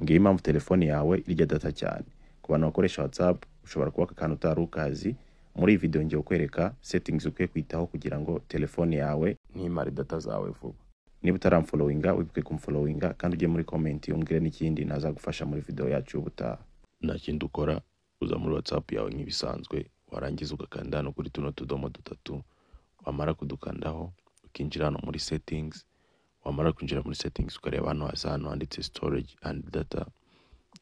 ngiye impamvu telefone yawe irya data cyane. Ku bantu bakoresha WhatsApp ushobora kuba akantu utarukazi. Muri iyi video ngiye kwereka settings ukwiye kwitaho kugira ngo telefone yawe ntimare data zawe vuba. Niba utaramfollowinga wibuke kumfollowinga kandi ujye muri comment umbwire n'ikindi nazagufasha muri video yacu y'ubutaha. Nta kindi ukora uza muri WhatsApp yawe nk'ibisanzwe warangiza ugakanda hano kuri tuno tudomo dutatu, wamara kudukandaho ukinjira hano muri settings. Wamara kwinjira muri settings ukareba hano hasi hano handitse storage and data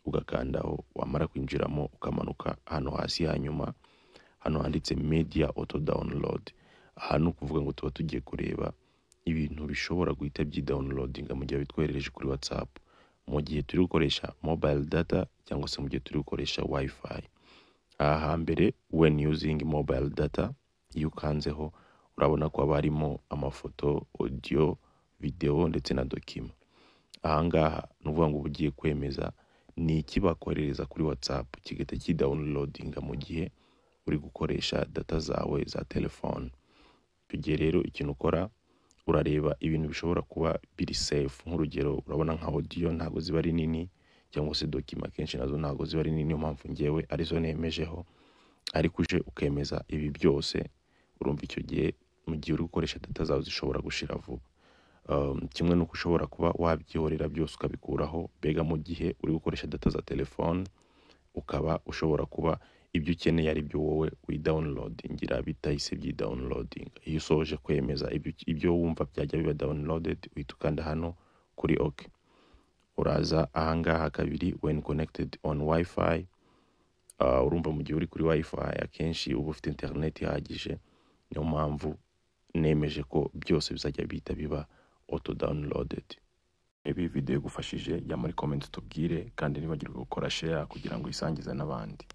ugakandaho. Wamara kwinjiramo ukamanuka hano hasi hanyuma hano handitse media auto download. Hano kuvuga ngo tuba tugiye kureba ibintu bishobora guhita downloading mu gihe bitwerereje kuri WhatsApp mu gihe turi gukoresha mobile data cyangwa se mu gihe turi gukoresha wifi. Aha mbere when using mobile data iyo ukanzeho urabona ko harimo amafoto, audio, video ndetse na document. Ahangaha nuvuga ngo ugiye kwemeza ni iki bakoherereza kuri WhatsApp kigahita downloading mu gihe uri gukoresha data zawe za telefone. Tugiye rero ikintu ukora urareba ibintu bishobora kuba biri safe. Nk'urugero urabona nka audio ntago ziba ari nini cyangwa se document kenshi nazo ntago ziba ari nini, niyo mpamvu ngewe arizo nemejeho. Ariko uje ukemeza ibi byose urumva icyo gihe mu gihe uri gukoresha data zawe zishobora gushira vuba. Kimwe nuko ushobora kuba wabyihorera byose ukabikuraho, bega mu gihe uri gukoresha data za telefone ukaba ushobora kuba ibyo ukeneye ari byo wowe downloadingira bitahise downloading. Iyo usoje kwemeza ibyo wumva byajya biba downloaded uhita ukanda hano kuri OK. Uraza ahangaha kabiri when connected on wifi. Urumva mu gihe uri kuri wifi akenshi uba ufite internet ihagije, niyo mpamvu nemeje ko byose bizajya bihita biba auto downloaded. Ibi video igufashije ya muri comment tubwire kandi nibagirwe gukora share kugira ngo isangize n'abandi.